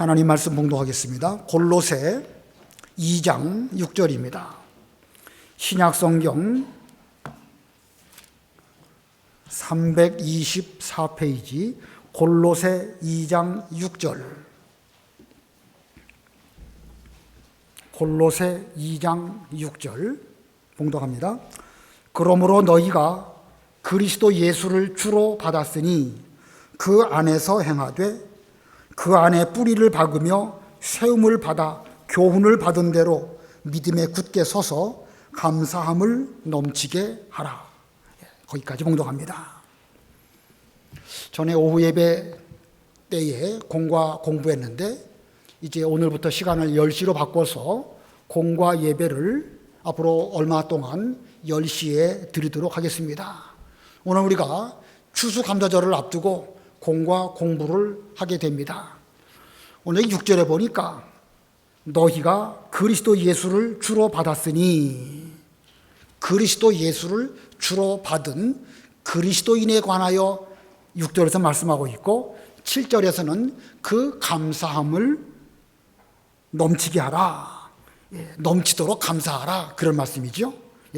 하나님 말씀 봉독하겠습니다. 골로새 2장 6절입니다. 신약성경 324페이지 골로새 2장 6절. 골로새 2장 6절 봉독합니다. 그러므로 너희가 그리스도 예수를 주로 받았으니 그 안에서 행하되 그 안에 뿌리를 박으며 세움을 받아 교훈을 받은 대로 믿음에 굳게 서서 감사함을 넘치게 하라. 거기까지 봉독합니다. 전에 오후 예배 때에 공과 공부했는데 이제 오늘부터 시간을 10시로 바꿔서 공과 예배를 앞으로 얼마 동안 10시에 드리도록 하겠습니다. 오늘 우리가 추수감사절을 앞두고 공과 공부를 하게 됩니다. 오늘 6절에 보니까 너희가 그리스도 예수를 주로 받았으니, 그리스도 예수를 주로 받은 그리스도인에 관하여 6절에서 말씀하고 있고 7절에서는 그 감사함을 넘치게 하라, 넘치도록 감사하라, 그런 말씀이죠.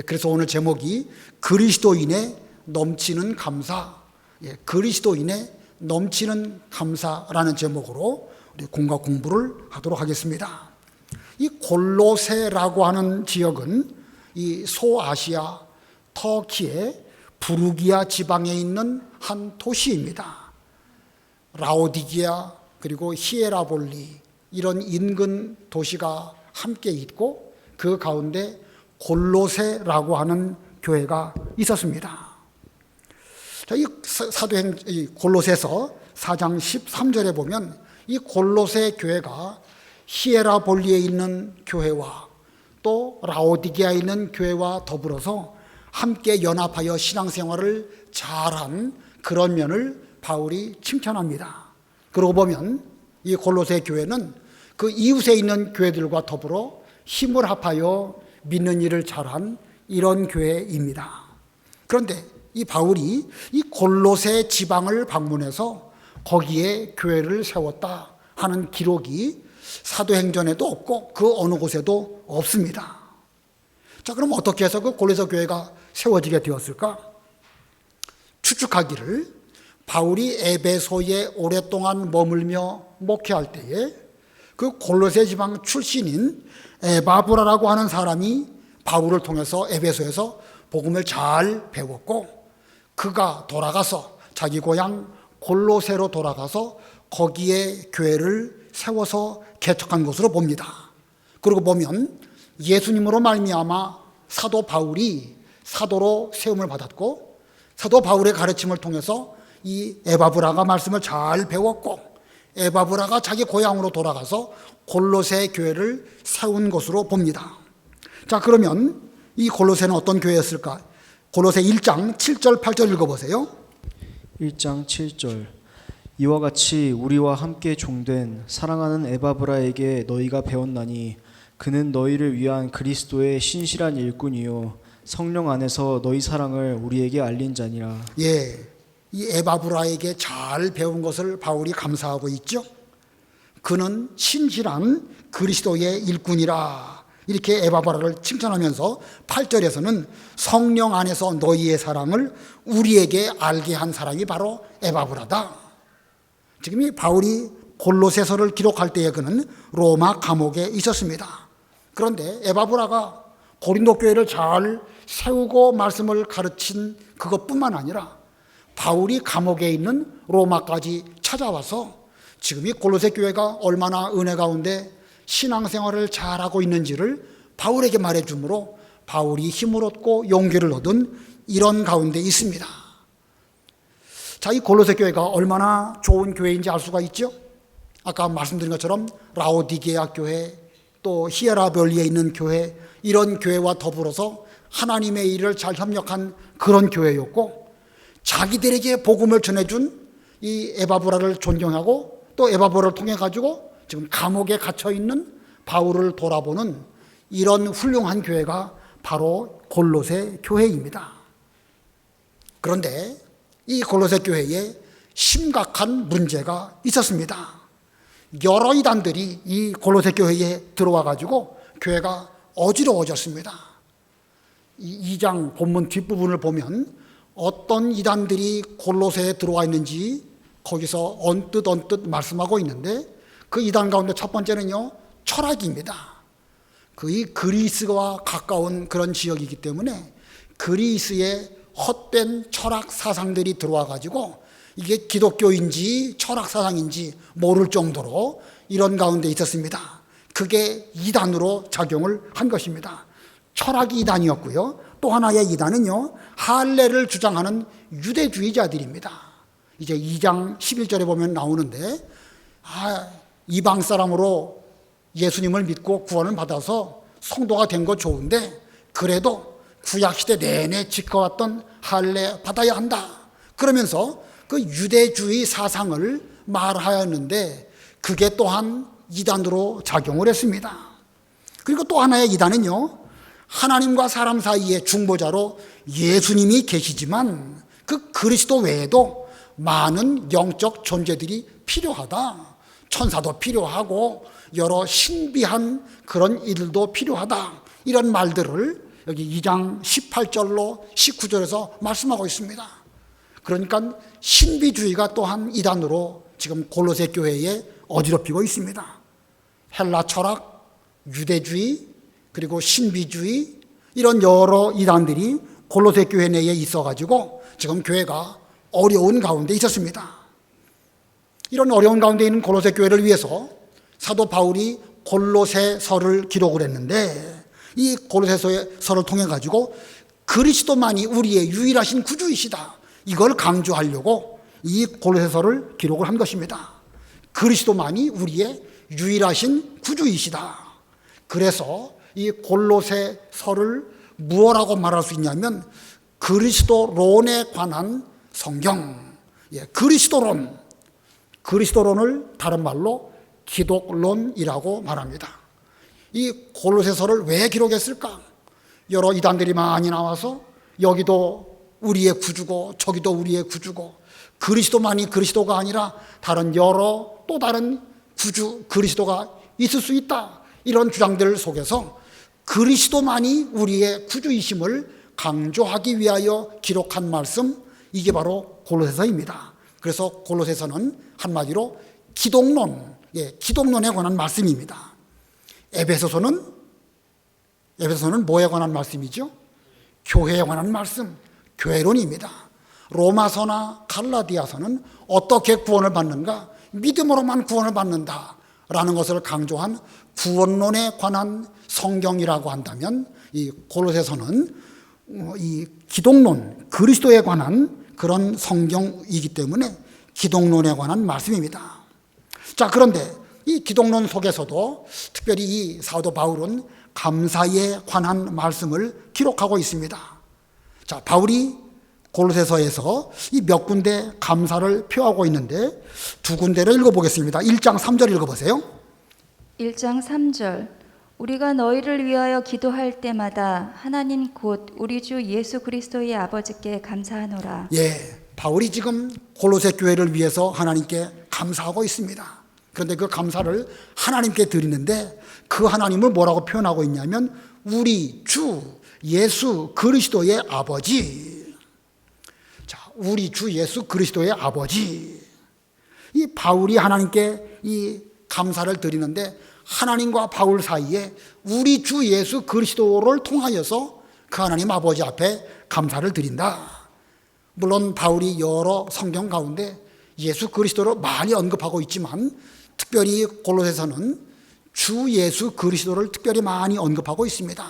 그래서 오늘 제목이 그리스도인의 넘치는 감사, 그리스도인의 넘치는 감사라는 제목으로 우리 공과 공부를 하도록 하겠습니다. 이 골로새라고 하는 지역은 이 소아시아 터키의 부르기아 지방에 있는 한 도시입니다. 라오디게아 그리고 히에라볼리 이런 인근 도시가 함께 있고 그 가운데 골로새라고 하는 교회가 있었습니다. 이 사도행 골로새서 4장 13절에 보면 이 골로새 교회가 히에라볼리에 있는 교회와 또 라오디게아에 있는 교회와 더불어서 함께 연합하여 신앙생활을 잘한 그런 면을 바울이 칭찬합니다. 그러고 보면 이 골로새 교회는 그 이웃에 있는 교회들과 더불어 힘을 합하여 믿는 일을 잘한 이런 교회입니다. 그런데 이 바울이 이 골로새 지방을 방문해서 거기에 교회를 세웠다 하는 기록이 사도행전에도 없고 그 어느 곳에도 없습니다. 자, 그럼 어떻게 해서 그 골로새 교회가 세워지게 되었을까? 추측하기를 바울이 에베소에 오랫동안 머물며 목회할 때에 그 골로새 지방 출신인 에바브라라고 하는 사람이 바울을 통해서 에베소에서 복음을 잘 배웠고 그가 돌아가서 자기 고향 골로새로 돌아가서 거기에 교회를 세워서 개척한 것으로 봅니다. 그리고 보면 예수님으로 말미암아 사도 바울이 사도로 세움을 받았고 사도 바울의 가르침을 통해서 이 에바브라가 말씀을 잘 배웠고 에바브라가 자기 고향으로 돌아가서 골로새 교회를 세운 것으로 봅니다. 자, 그러면 이 골로새는 어떤 교회였을까? 골로새 1장 7절 8절 읽어보세요. 1장 7절. 이와 같이 우리와 함께 종된 사랑하는 에바브라에게 너희가 배웠나니 그는 너희를 위한 그리스도의 신실한 일꾼이요 성령 안에서 너희 사랑을 우리에게 알린 자니라. 이 에바브라에게 잘 배운 것을 바울이 감사하고 있죠. 그는 신실한 그리스도의 일꾼이라 이렇게 에바브라를 칭찬하면서 8절에서는 성령 안에서 너희의 사랑을 우리에게 알게 한 사람이 바로 에바브라다. 지금 이 바울이 골로새서를 기록할 때에 그는 로마 감옥에 있었습니다. 그런데 에바브라가 고린도 교회를 잘 세우고 말씀을 가르친 그것뿐만 아니라 바울이 감옥에 있는 로마까지 찾아와서 지금 이 골로새 교회가 얼마나 은혜 가운데 신앙생활을 잘하고 있는지를 바울에게 말해주므로 바울이 힘을 얻고 용기를 얻은 이런 가운데 있습니다. 자, 이 골로새 교회가 얼마나 좋은 교회인지 알 수가 있죠. 아까 말씀드린 것처럼 라오디게아 교회 또 히에라볼리에 있는 교회 이런 교회와 더불어서 하나님의 일을 잘 협력한 그런 교회였고 자기들에게 복음을 전해준 이 에바브라를 존경하고 또 에바브라를 통해 가지고 지금 감옥에 갇혀있는 바울을 돌아보는 이런 훌륭한 교회가 바로 골로새 교회입니다. 그런데 이 골로새 교회에 심각한 문제가 있었습니다. 여러 이단들이 이 골로새 교회에 들어와 가지고 교회가 어지러워졌습니다. 이 2장 본문 뒷부분을 보면 어떤 이단들이 골로새에 들어와 있는지 거기서 언뜻 말씀하고 있는데, 그 이단 가운데 첫 번째는요, 철학입니다. 이 그리스와 가까운 그런 지역이기 때문에 그리스의 헛된 철학 사상들이 들어와 가지고 이게 기독교인지 철학 사상인지 모를 정도로 이런 가운데 있었습니다. 그게 이단으로 작용을 한 것입니다. 철학이 이단이었고요. 또 하나의 이단은요, 할례를 주장하는 유대주의자들입니다. 이제 2장 11절에 보면 나오는데, 이방 사람으로 예수님을 믿고 구원을 받아서 성도가 된 거 좋은데 그래도 구약시대 내내 지켜왔던 할례 받아야 한다. 그러면서 그 유대주의 사상을 말하였는데 그게 또한 이단으로 작용을 했습니다. 그리고 또 하나의 이단은요, 하나님과 사람 사이의 중보자로 예수님이 계시지만 그 그리스도 외에도 많은 영적 존재들이 필요하다. 천사도 필요하고 여러 신비한 그런 일도 필요하다. 이런 말들을 여기 2장 18절로 19절에서 말씀하고 있습니다. 그러니까 신비주의가 또한 이단으로 지금 골로새 교회에 어지럽히고 있습니다. 헬라 철학, 유대주의, 그리고 신비주의, 이런 여러 이단들이 골로새 교회 내에 있어가지고 지금 교회가 어려운 가운데 있었습니다. 이런 어려운 가운데 있는 골로새 교회를 위해서 사도 바울이 골로새서를 기록을 했는데, 이 골로새서를 통해 가지고 그리스도만이 우리의 유일하신 구주이시다, 이걸 강조하려고 이 골로새서를 기록을 한 것입니다. 그리스도만이 우리의 유일하신 구주이시다. 그래서 이 골로새서를 무엇라고 말할 수 있냐면 그리스도론에 관한 성경, 그리스도론을 다른 말로 기독론이라고 말합니다. 이 골로새서를 왜 기록했을까? 여러 이단들이 많이 나와서 여기도 우리의 구주고 저기도 우리의 구주고 그리스도만이 그리스도가 아니라 다른 또 다른 구주 그리스도가 있을 수 있다, 이런 주장들 속에서 그리스도만이 우리의 구주이심을 강조하기 위하여 기록한 말씀, 이게 바로 골로새서입니다. 그래서 골로새서는 한마디로 기독론에 관한 말씀입니다. 에베소서는 뭐에 관한 말씀이죠? 교회에 관한 말씀, 교회론입니다. 로마서나 갈라디아서는 어떻게 구원을 받는가? 믿음으로만 구원을 받는다라는 것을 강조한 구원론에 관한 성경이라고 한다면, 이 골로새서는 이 기독론, 그리스도에 관한 그런 성경이기 때문에 기독론에 관한 말씀입니다. 자, 그런데 이 기독론 속에서도 특별히 이 사도 바울은 감사에 관한 말씀을 기록하고 있습니다. 자, 바울이 골로새서에서 이 몇 군데 감사를 표하고 있는데 두 군데를 읽어보겠습니다. 1장 3절 읽어보세요. 1장 3절. 우리가 너희를 위하여 기도할 때마다 하나님 곧 우리 주 예수 그리스도의 아버지께 감사하노라. 바울이 지금 골로새 교회를 위해서 하나님께 감사하고 있습니다. 그런데 그 감사를 하나님께 드리는데 그 하나님을 뭐라고 표현하고 있냐면 우리 주 예수 그리스도의 아버지. 자, 우리 주 예수 그리스도의 아버지. 이 바울이 하나님께 이 감사를 드리는데 하나님과 바울 사이에 우리 주 예수 그리스도를 통하여서 그 하나님 아버지 앞에 감사를 드린다. 물론 바울이 여러 성경 가운데 예수 그리스도를 많이 언급하고 있지만 특별히 골로새서는 주 예수 그리스도를 특별히 많이 언급하고 있습니다.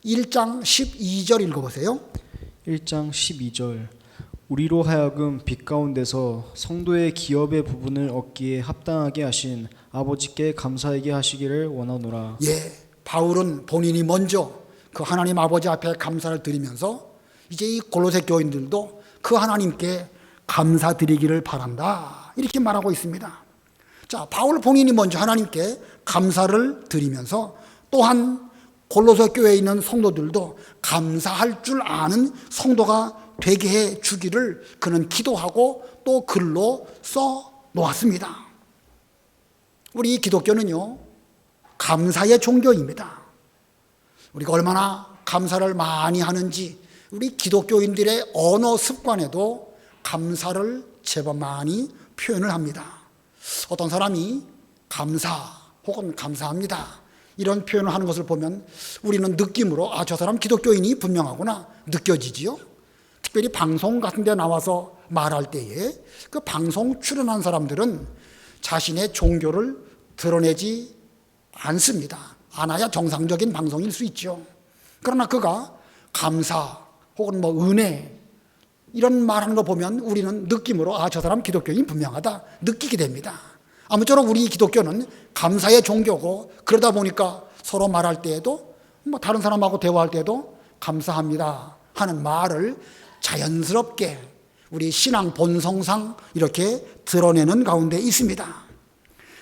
1장 12절 읽어보세요. 1장 12절. 우리로 하여금 빛 가운데서 성도의 기업의 부분을 얻기에 합당하게 하신 아버지께 감사하게 하시기를 원하노라. 바울은 본인이 먼저 그 하나님 아버지 앞에 감사를 드리면서 이제 이 골로새 교인들도 그 하나님께 감사드리기를 바란다, 이렇게 말하고 있습니다. 자, 바울 본인이 먼저 하나님께 감사를 드리면서 또한 골로새 교회에 있는 성도들도 감사할 줄 아는 성도가 되게 해 주기를 그는 기도하고 또 글로 써 놓았습니다. 우리 기독교는요, 감사의 종교입니다. 우리가 얼마나 감사를 많이 하는지 우리 기독교인들의 언어 습관에도 감사를 제법 많이 표현을 합니다. 어떤 사람이 감사 혹은 감사합니다 이런 표현을 하는 것을 보면 우리는 느낌으로 저 사람 기독교인이 분명하구나 느껴지지요. 특별히 방송 같은 데 나와서 말할 때에 그 방송 출연한 사람들은 자신의 종교를 드러내지 않습니다. 않아야 정상적인 방송일 수 있죠. 그러나 그가 감사 혹은 은혜 이런 말하는 거 보면 우리는 느낌으로 저 사람 기독교인 분명하다 느끼게 됩니다. 아무쪼록 우리 기독교는 감사의 종교고, 그러다 보니까 서로 말할 때에도 다른 사람하고 대화할 때도 감사합니다 하는 말을 자연스럽게 우리 신앙 본성상 이렇게 드러내는 가운데 있습니다.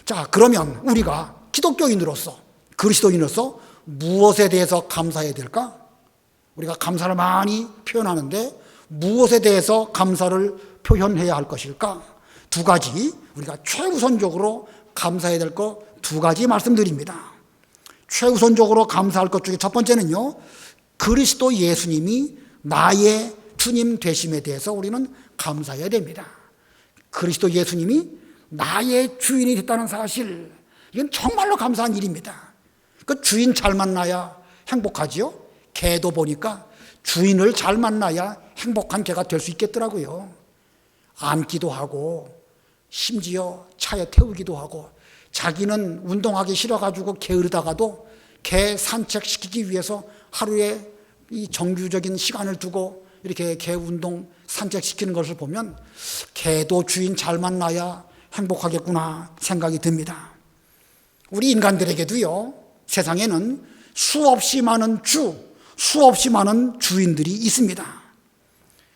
자, 그러면 우리가 기독교인으로서, 그리스도인으로서 무엇에 대해서 감사해야 될까? 우리가 감사를 많이 표현하는데 무엇에 대해서 감사를 표현해야 할 것일까? 두 가지, 우리가 최우선적으로 감사해야 될 것 두 가지 말씀드립니다. 최우선적으로 감사할 것 중에 첫 번째는요, 그리스도 예수님이 나의 주님 되심에 대해서 우리는 감사해야 됩니다. 그리스도 예수님이 나의 주인이 됐다는 사실, 이건 정말로 감사한 일입니다. 그 주인 잘 만나야 행복하지요. 개도 보니까 주인을 잘 만나야 행복한 개가 될 수 있겠더라고요. 안기도 하고 심지어 차에 태우기도 하고, 자기는 운동하기 싫어가지고 게으르다가도 개 산책시키기 위해서 하루에 이 정규적인 시간을 두고 이렇게 개 운동 산책시키는 것을 보면 개도 주인 잘 만나야 행복하겠구나 생각이 듭니다. 우리 인간들에게도요, 세상에는 수없이 많은 수없이 많은 주인들이 있습니다.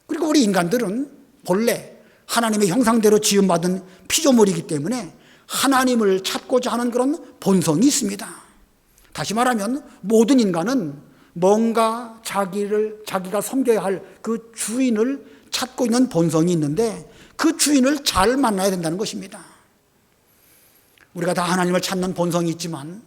그리고 우리 인간들은 본래 하나님의 형상대로 지음받은 피조물이기 때문에 하나님을 찾고자 하는 그런 본성이 있습니다. 다시 말하면 모든 인간은 뭔가 자기가 섬겨야 할 그 주인을 찾고 있는 본성이 있는데 그 주인을 잘 만나야 된다는 것입니다. 우리가 다 하나님을 찾는 본성이 있지만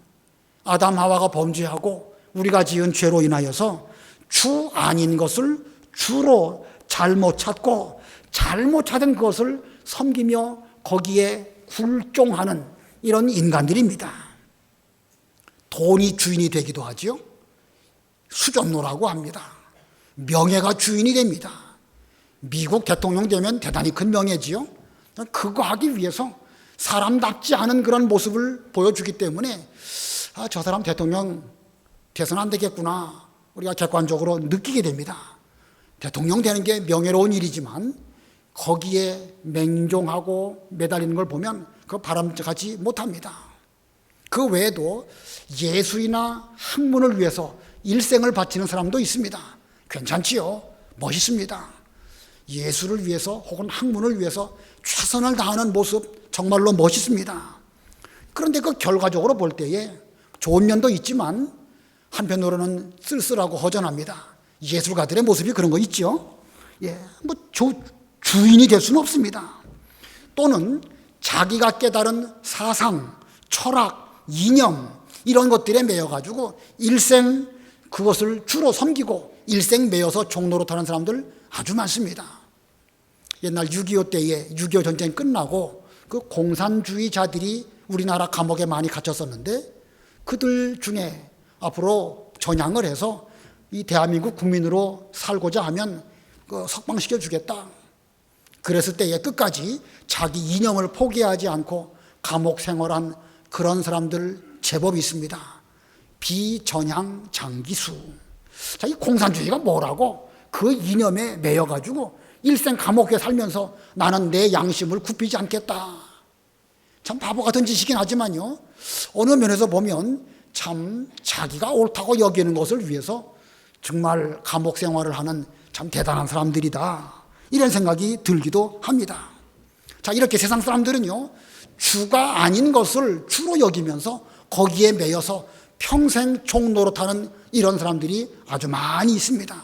아담 하와가 범죄하고 우리가 지은 죄로 인하여서 주 아닌 것을 주로 잘못 찾고 잘못 찾은 것을 섬기며 거기에 굴종하는 이런 인간들입니다. 돈이 주인이 되기도 하죠. 수전노라고 합니다. 명예가 주인이 됩니다. 미국 대통령 되면 대단히 큰 명예지요. 그거 하기 위해서 사람답지 않은 그런 모습을 보여주기 때문에 저 사람 대통령 돼서는 안 되겠구나 우리가 객관적으로 느끼게 됩니다. 대통령 되는 게 명예로운 일이지만 거기에 맹종하고 매달리는 걸 보면 그거 바람직하지 못합니다. 그 외에도 예수이나 학문을 위해서 일생을 바치는 사람도 있습니다. 괜찮지요? 멋있습니다. 예수를 위해서 혹은 학문을 위해서 최선을 다하는 모습 정말로 멋있습니다. 그런데 그 결과적으로 볼 때에 좋은 면도 있지만 한편으로는 쓸쓸하고 허전합니다. 예술가들의 모습이 그런 거 있죠. 주인이 될 수는 없습니다. 또는 자기가 깨달은 사상, 철학, 이념 이런 것들에 매여가지고 일생 그것을 주로 섬기고 일생 매여서 종노릇하는 사람들 아주 많습니다. 옛날 6.25 때에 6.25 전쟁 끝나고 그 공산주의자들이 우리나라 감옥에 많이 갇혔었는데 그들 중에 앞으로 전향을 해서 이 대한민국 국민으로 살고자 하면 석방시켜 주겠다. 그랬을 때에 끝까지 자기 이념을 포기하지 않고 감옥 생활한 그런 사람들 제법 있습니다. 비전향 장기수. 자, 이 공산주의가 뭐라고? 그 이념에 매여가지고 일생 감옥에 살면서 나는 내 양심을 굽히지 않겠다. 참 바보 같은 짓이긴 하지만요, 어느 면에서 보면 참 자기가 옳다고 여기는 것을 위해서 정말 감옥 생활을 하는 참 대단한 사람들이다, 이런 생각이 들기도 합니다. 자, 이렇게 세상 사람들은요, 주가 아닌 것을 주로 여기면서 거기에 매여서 평생 종노릇하는 이런 사람들이 아주 많이 있습니다.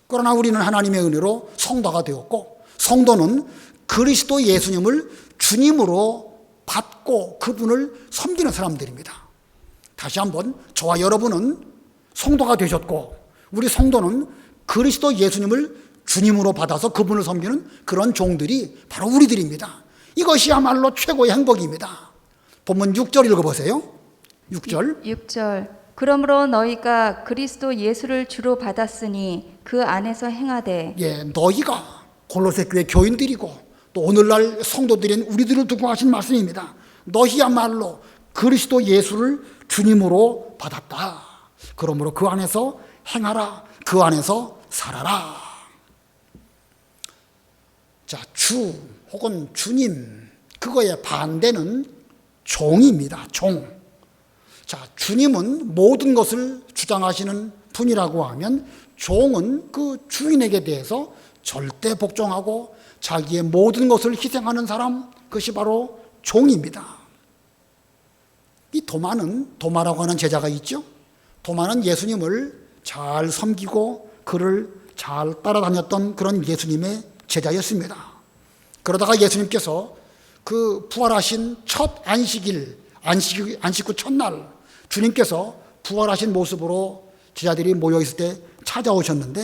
그러나 우리는 하나님의 은혜로 성도가 되었고, 성도는 그리스도 예수님을 주님으로 받고 그분을 섬기는 사람들입니다. 다시 한번 저와 여러분은 성도가 되셨고 우리 성도는 그리스도 예수님을 주님으로 받아서 그분을 섬기는 그런 종들이 바로 우리들입니다. 이것이야말로 최고의 행복입니다. 본문 6절 읽어보세요. 6절. 6절 그러므로 너희가 그리스도 예수를 주로 받았으니 그 안에서 행하되 너희가 골로새 교회 교인들이고 또 오늘날 성도들인 우리들을 두고 하신 말씀입니다. 너희야말로 그리스도 예수를 주님으로 받았다. 그러므로 그 안에서 행하라. 그 안에서 살아라. 자, 주 혹은 주님, 그거의 반대는 종입니다. 종. 자, 주님은 모든 것을 주장하시는 분이라고 하면 종은 그 주인에게 대해서 절대 복종하고 자기의 모든 것을 희생하는 사람, 그것이 바로 종입니다. 이 도마라고 하는 제자가 있죠. 도마는 예수님을 잘 섬기고 그를 잘 따라다녔던 그런 예수님의 제자였습니다. 그러다가 예수님께서 그 부활하신 첫 안식일, 안식구 첫날 주님께서 부활하신 모습으로 제자들이 모여있을 때 찾아오셨는데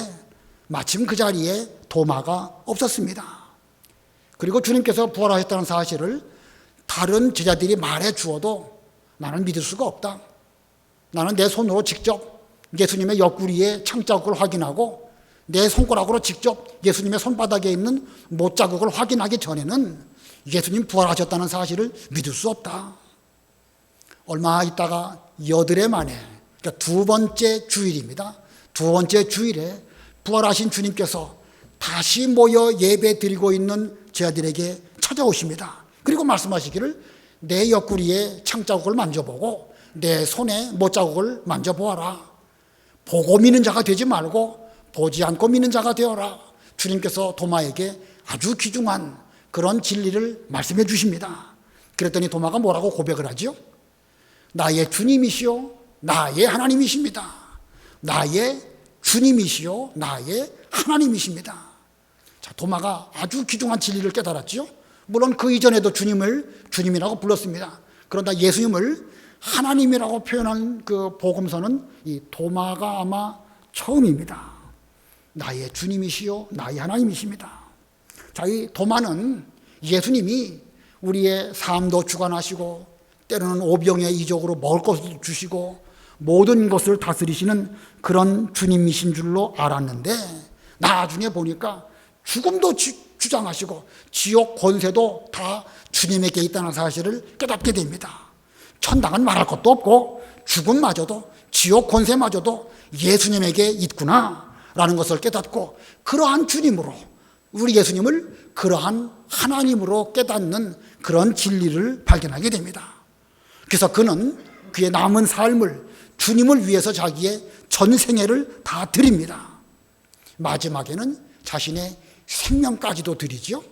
마침 그 자리에 도마가 없었습니다. 그리고 주님께서 부활하셨다는 사실을 다른 제자들이 말해 주어도 나는 믿을 수가 없다. 나는 내 손으로 직접 예수님의 옆구리에 창자국을 확인하고 내 손가락으로 직접 예수님의 손바닥에 있는 못자국을 확인하기 전에는 예수님 부활하셨다는 사실을 믿을 수 없다. 얼마 있다가 여드레 만에, 그러니까 두 번째 주일입니다. 두 번째 주일에 부활하신 주님께서 다시 모여 예배 드리고 있는 제자들에게 찾아오십니다. 그리고 말씀하시기를 내 옆구리에 창자국을 만져보고 내 손에 못자국을 만져보아라. 보고 믿는 자가 되지 말고 보지 않고 믿는 자가 되어라. 주님께서 도마에게 아주 귀중한 그런 진리를 말씀해 주십니다. 그랬더니 도마가 뭐라고 고백을 하죠? 나의 주님이시요 나의 하나님이십니다. 나의 주님이시요 나의 하나님이십니다. 자, 도마가 아주 귀중한 진리를 깨달았죠. 물론 그 이전에도 주님을 주님이라고 불렀습니다. 그러나 예수님을 하나님이라고 표현한 그 복음서는 이 도마가 아마 처음입니다. 나의 주님이시요 나의 하나님이십니다. 자, 이 도마는 예수님이 우리의 삶도 주관하시고 때로는 오병의 이적으로 먹을 것을 주시고 모든 것을 다스리시는 그런 주님이신 줄로 알았는데 나중에 보니까 죽음도 주장하시고 지옥 권세도 다 주님에게 있다는 사실을 깨닫게 됩니다. 천당은 말할 것도 없고 죽음마저도 지옥 권세마저도 예수님에게 있구나 라는 것을 깨닫고 그러한 주님으로 우리 예수님을 그러한 하나님으로 깨닫는 그런 진리를 발견하게 됩니다. 그래서 그는 그의 남은 삶을 주님을 위해서 자기의 전생애를 다 드립니다. 마지막에는 자신의 생명까지도 드리죠.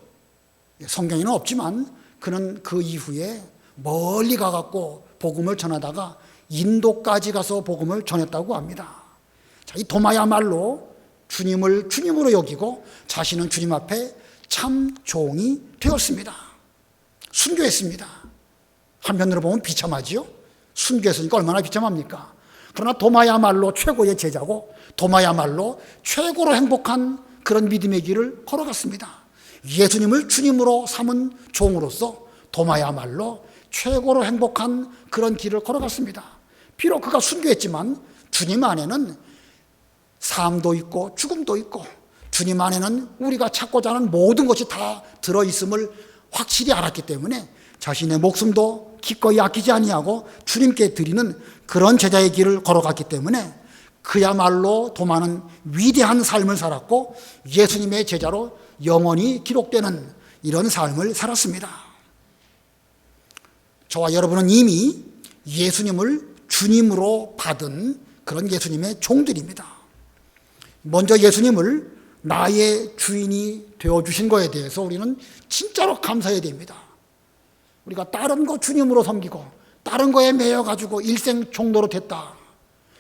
성경에는 없지만 그는 그 이후에 멀리 가갖고 복음을 전하다가 인도까지 가서 복음을 전했다고 합니다. 자, 이 도마야말로 주님을 주님으로 여기고 자신은 주님 앞에 참 종이 되었습니다. 순교했습니다. 한편으로 보면 비참하지요. 순교했으니까 얼마나 비참합니까? 그러나 도마야말로 최고의 제자고 도마야말로 최고로 행복한 그런 믿음의 길을 걸어갔습니다. 예수님을 주님으로 삼은 종으로서 도마야말로 최고로 행복한 그런 길을 걸어갔습니다. 비록 그가 순교했지만 주님 안에는 삶도 있고 죽음도 있고 주님 안에는 우리가 찾고자 하는 모든 것이 다 들어있음을 확실히 알았기 때문에 자신의 목숨도 기꺼이 아끼지 아니하고 주님께 드리는 그런 제자의 길을 걸어갔기 때문에 그야말로 도마는 위대한 삶을 살았고 예수님의 제자로 영원히 기록되는 이런 삶을 살았습니다. 저와 여러분은 이미 예수님을 주님으로 받은 그런 예수님의 종들입니다. 먼저 예수님을 나의 주인이 되어주신 것에 대해서 우리는 진짜로 감사해야 됩니다. 우리가 다른 거 주님으로 섬기고 다른 거에 매여가지고 일생 종로로 됐다.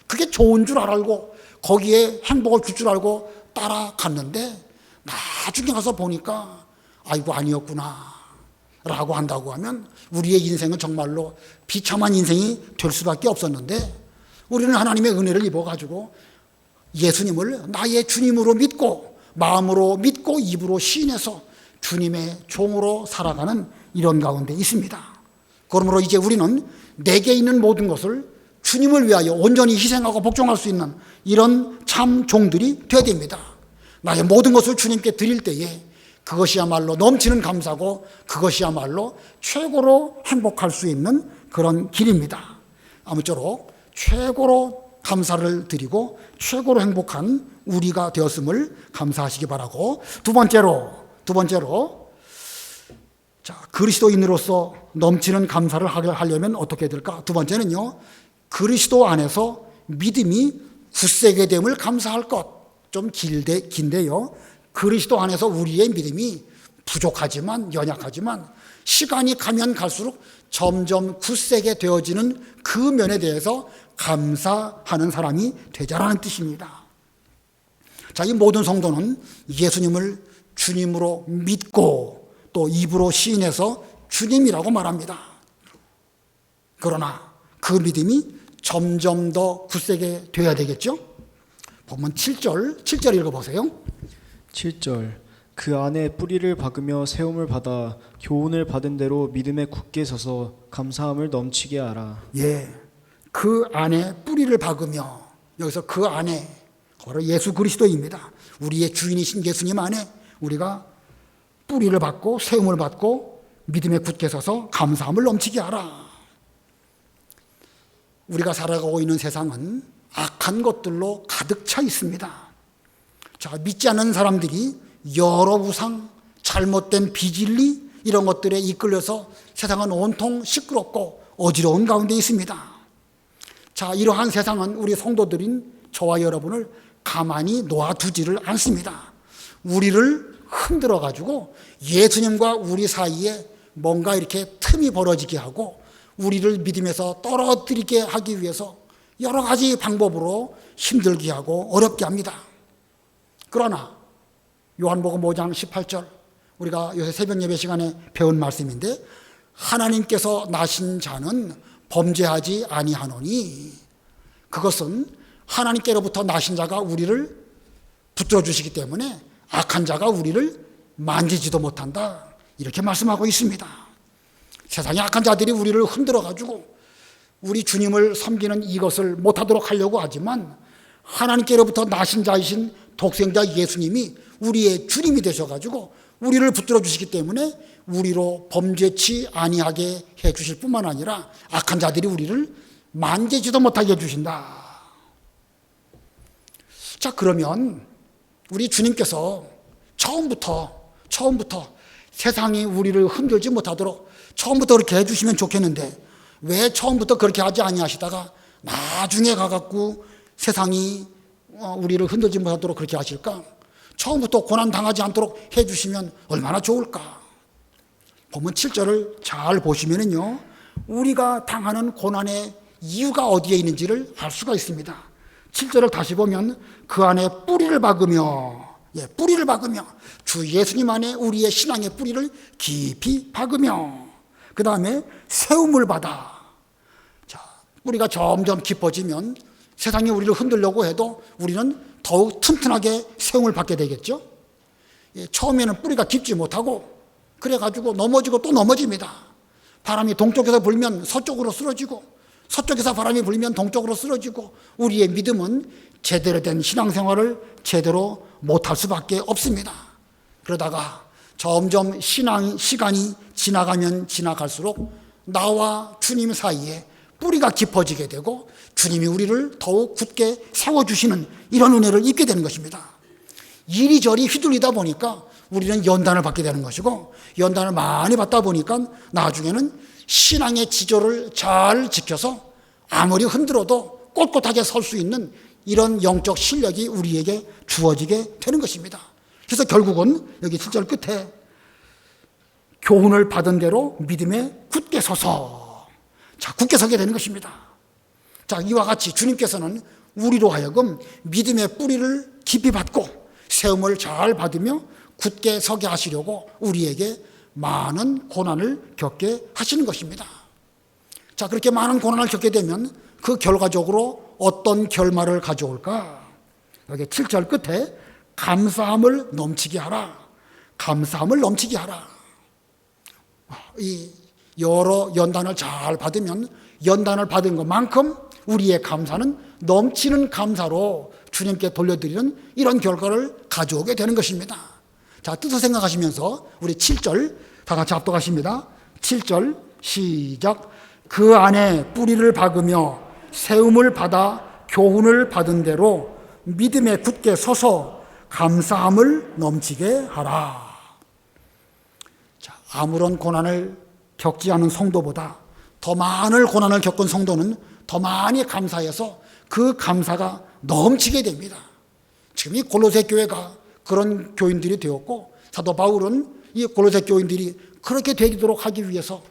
그게 좋은 줄 알고 거기에 행복을 줄 줄 알고 따라갔는데 나중에 가서 보니까 아이고 아니었구나. 라고 한다고 하면 우리의 인생은 정말로 비참한 인생이 될 수밖에 없었는데, 우리는 하나님의 은혜를 입어가지고 예수님을 나의 주님으로 믿고, 마음으로 믿고, 입으로 시인해서 주님의 종으로 살아가는 이런 가운데 있습니다. 그러므로 이제 우리는 내게 있는 모든 것을 주님을 위하여 온전히 희생하고 복종할 수 있는 이런 참 종들이 되어야 됩니다. 나의 모든 것을 주님께 드릴 때에 그것이야말로 넘치는 감사고, 그것이야말로 최고로 행복할 수 있는 그런 길입니다. 아무쪼록 최고로 감사를 드리고 최고로 행복한 우리가 되었음을 감사하시기 바라고, 두 번째로 자, 그리스도인으로서 넘치는 감사를 하려면 어떻게 될까? 두 번째는요, 그리스도 안에서 믿음이 굳세게 됨을 감사할 것. 좀 긴데요, 그리스도 안에서 우리의 믿음이 부족하지만, 연약하지만 시간이 가면 갈수록 점점 굳세게 되어지는 그 면에 대해서 감사하는 사람이 되자라는 뜻입니다. 자, 이 모든 성도는 예수님을 주님으로 믿고 또 입으로 시인해서 주님이라고 말합니다. 그러나 그 믿음이 점점 더 굳세게 되어야 되겠죠? 보면 7절 읽어보세요. 7절 그 안에 뿌리를 박으며 세움을 받아 교훈을 받은 대로 믿음에 굳게 서서 감사함을 넘치게 하라. 예, 그 안에 뿌리를 박으며, 여기서 그 안에 바로 예수 그리스도입니다. 우리의 주인이신 예수님 안에 우리가 뿌리를 받고 세움을 받고 믿음에 굳게 서서 감사함을 넘치게 하라. 우리가 살아가고 있는 세상은 악한 것들로 가득 차 있습니다. 자, 믿지 않는 사람들이 여러 우상, 잘못된 비진리 이런 것들에 이끌려서 세상은 온통 시끄럽고 어지러운 가운데 있습니다. 자, 이러한 세상은 우리 성도들인 저와 여러분을 가만히 놓아두지를 않습니다. 우리를 흔들어 가지고 예수님과 우리 사이에 뭔가 이렇게 틈이 벌어지게 하고 우리를 믿음에서 떨어뜨리게 하기 위해서 여러 가지 방법으로 힘들게 하고 어렵게 합니다. 그러나 요한복음 5장 18절, 우리가 요새 새벽 예배 시간에 배운 말씀인데, 하나님께서 나신 자는 범죄하지 아니하노니, 그것은 하나님께로부터 나신 자가 우리를 붙들어 주시기 때문에 악한 자가 우리를 만지지도 못한다, 이렇게 말씀하고 있습니다. 세상의 악한 자들이 우리를 흔들어 가지고 우리 주님을 섬기는 이것을 못하도록 하려고 하지만, 하나님께로부터 나신 자이신 독생자 예수님이 우리의 주님이 되셔가지고 우리를 붙들어 주시기 때문에 우리로 범죄치 아니하게 해 주실 뿐만 아니라 악한 자들이 우리를 만지지도 못하게 해주신다. 자, 그러면 우리 주님께서 처음부터 세상이 우리를 흔들지 못하도록 처음부터 그렇게 해주시면 좋겠는데, 왜 처음부터 그렇게 하지 아니하시다가 나중에 가갖고 세상이 우리를 흔들지 못하도록 그렇게 하실까? 처음부터 고난 당하지 않도록 해주시면 얼마나 좋을까? 보면 7절을 잘 보시면은요, 우리가 당하는 고난의 이유가 어디에 있는지를 알 수가 있습니다. 7절을 다시 보면 그 안에 뿌리를 박으며, 뿌리를 박으며, 주 예수님 안에 우리의 신앙의 뿌리를 깊이 박으며, 그 다음에 세움을 받아. 자, 뿌리가 점점 깊어지면 세상이 우리를 흔들려고 해도 우리는 더욱 튼튼하게 세움을 받게 되겠죠. 처음에는 뿌리가 깊지 못하고 그래가지고 넘어지고 또 넘어집니다. 바람이 동쪽에서 불면 서쪽으로 쓰러지고, 서쪽에서 바람이 불면 동쪽으로 쓰러지고, 우리의 믿음은 제대로 된 신앙생활을 제대로 못할 수밖에 없습니다. 그러다가 점점 시간이 지나가면 지나갈수록 나와 주님 사이에 뿌리가 깊어지게 되고 주님이 우리를 더욱 굳게 세워주시는 이런 은혜를 입게 되는 것입니다. 이리저리 휘둘리다 보니까 우리는 연단을 받게 되는 것이고, 연단을 많이 받다 보니까 나중에는 신앙의 지조를 잘 지켜서 아무리 흔들어도 꼿꼿하게 설 수 있는 이런 영적 실력이 우리에게 주어지게 되는 것입니다. 그래서 결국은 여기 7절 끝에 교훈을 받은 대로 믿음에 굳게 서서, 자, 굳게 서게 되는 것입니다. 자, 이와 같이 주님께서는 우리로 하여금 믿음의 뿌리를 깊이 받고 세움을 잘 받으며 굳게 서게 하시려고 우리에게 많은 고난을 겪게 하시는 것입니다. 자, 그렇게 많은 고난을 겪게 되면 그 결과적으로 어떤 결말을 가져올까? 여기 7절 끝에 감사함을 넘치게 하라. 감사함을 넘치게 하라. 이 여러 연단을 잘 받으면 연단을 받은 것만큼 우리의 감사는 넘치는 감사로 주님께 돌려드리는 이런 결과를 가져오게 되는 것입니다. 자, 뜻을 생각하시면서 우리 7절 다 같이 합독하십니다. 7절 시작. 그 안에 뿌리를 박으며 세움을 받아 교훈을 받은 대로 믿음에 굳게 서서 감사함을 넘치게 하라. 자, 아무런 고난을 겪지 않은 성도보다 더 많은 고난을 겪은 성도는 더 많이 감사해서 그 감사가 넘치게 됩니다. 지금 이 골로새 교회가 그런 교인들이 되었고, 사도 바울은 이 골로새 교인들이 그렇게 되도록 하기 위해서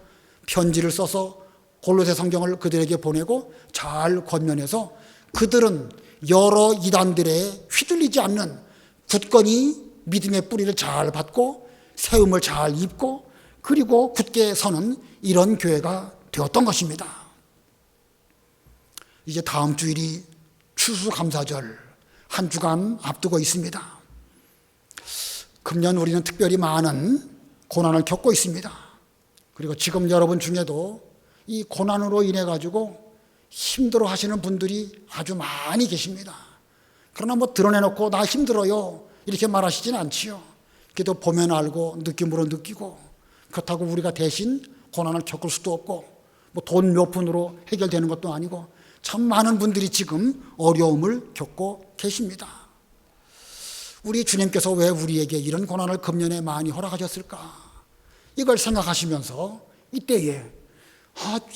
편지를 써서 골로새 성경을 그들에게 보내고 잘 권면해서 그들은 여러 이단들에 휘둘리지 않는 굳건히 믿음의 뿌리를 잘 받고 세움을 잘 입고 그리고 굳게 서는 이런 교회가 되었던 것입니다. 이제 다음 주일이 추수감사절 한 주간 앞두고 있습니다. 금년 우리는 특별히 많은 고난을 겪고 있습니다. 그리고 지금 여러분 중에도 이 고난으로 인해 가지고 힘들어 하시는 분들이 아주 많이 계십니다. 그러나 뭐 드러내놓고 나 힘들어요 이렇게 말하시진 않지요. 그래도 보면 알고 느낌으로 느끼고, 그렇다고 우리가 대신 고난을 겪을 수도 없고 뭐 돈 몇 푼으로 해결되는 것도 아니고 참 많은 분들이 지금 어려움을 겪고 계십니다. 우리 주님께서 왜 우리에게 이런 고난을 금년에 많이 허락하셨을까? 이걸 생각하시면서 이때에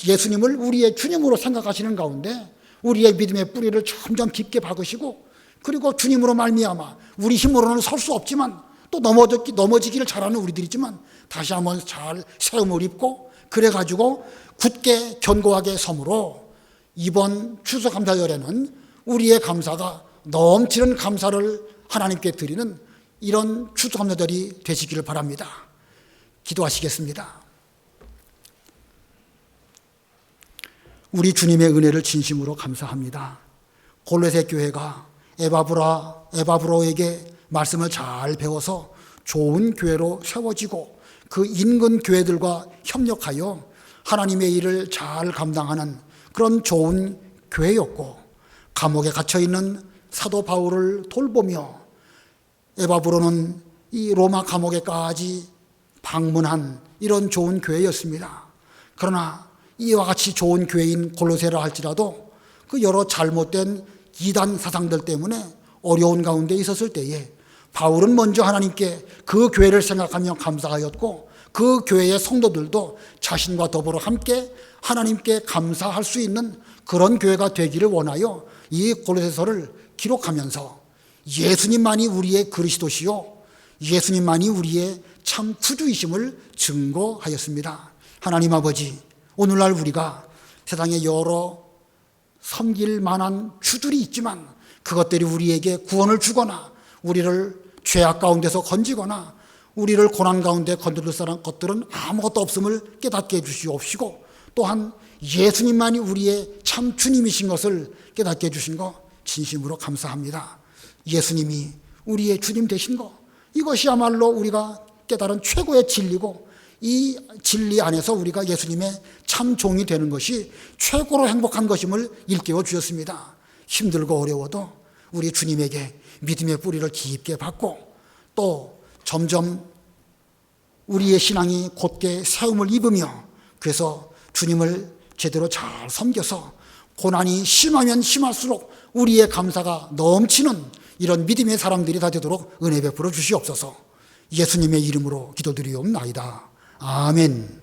예수님을 우리의 주님으로 생각하시는 가운데 우리의 믿음의 뿌리를 점점 깊게 박으시고, 그리고 주님으로 말미암아 우리 힘으로는 설 수 없지만 또 넘어지기를 잘하는 우리들이지만 다시 한번 잘 세움을 입고 그래가지고 굳게 견고하게 섬으로 이번 추수감사절에는 우리의 감사가 넘치는 감사를 하나님께 드리는 이런 추수감사절이 되시기를 바랍니다. 기도하시겠습니다. 우리 주님의 은혜를 진심으로 감사합니다. 골로새 교회가 에바브로에게 말씀을 잘 배워서 좋은 교회로 세워지고 그 인근 교회들과 협력하여 하나님의 일을 잘 감당하는 그런 좋은 교회였고, 감옥에 갇혀있는 사도 바울을 돌보며 에바브로는 이 로마 감옥에까지 방문한 이런 좋은 교회였습니다. 그러나 이와 같이 좋은 교회인 골로새라 할지라도 그 여러 잘못된 이단 사상들 때문에 어려운 가운데 있었을 때에 바울은 먼저 하나님께 그 교회를 생각하며 감사하였고, 그 교회의 성도들도 자신과 더불어 함께 하나님께 감사할 수 있는 그런 교회가 되기를 원하여 이 골로새서를 기록하면서 예수님만이 우리의 그리스도시요 예수님만이 우리의 참 구주이심을 증거하였습니다. 하나님 아버지, 오늘날 우리가 세상에 여러 섬길 만한 주들이 있지만 그것들이 우리에게 구원을 주거나 우리를 죄악 가운데서 건지거나 우리를 고난 가운데 건드릴 것들은 아무것도 없음을 깨닫게 해주시옵시고, 또한 예수님만이 우리의 참 주님이신 것을 깨닫게 해주신 것 진심으로 감사합니다. 예수님이 우리의 주님 되신 것, 이것이야말로 우리가 깨달은 최고의 진리고, 이 진리 안에서 우리가 예수님의 참 종이 되는 것이 최고로 행복한 것임을 일깨워 주셨습니다. 힘들고 어려워도 우리 주님에게 믿음의 뿌리를 깊게 받고 또 점점 우리의 신앙이 곧게 세움을 입으며, 그래서 주님을 제대로 잘 섬겨서 고난이 심하면 심할수록 우리의 감사가 넘치는 이런 믿음의 사람들이 다 되도록 은혜 베풀어 주시옵소서. 예수님의 이름으로 기도드리옵나이다. 아멘.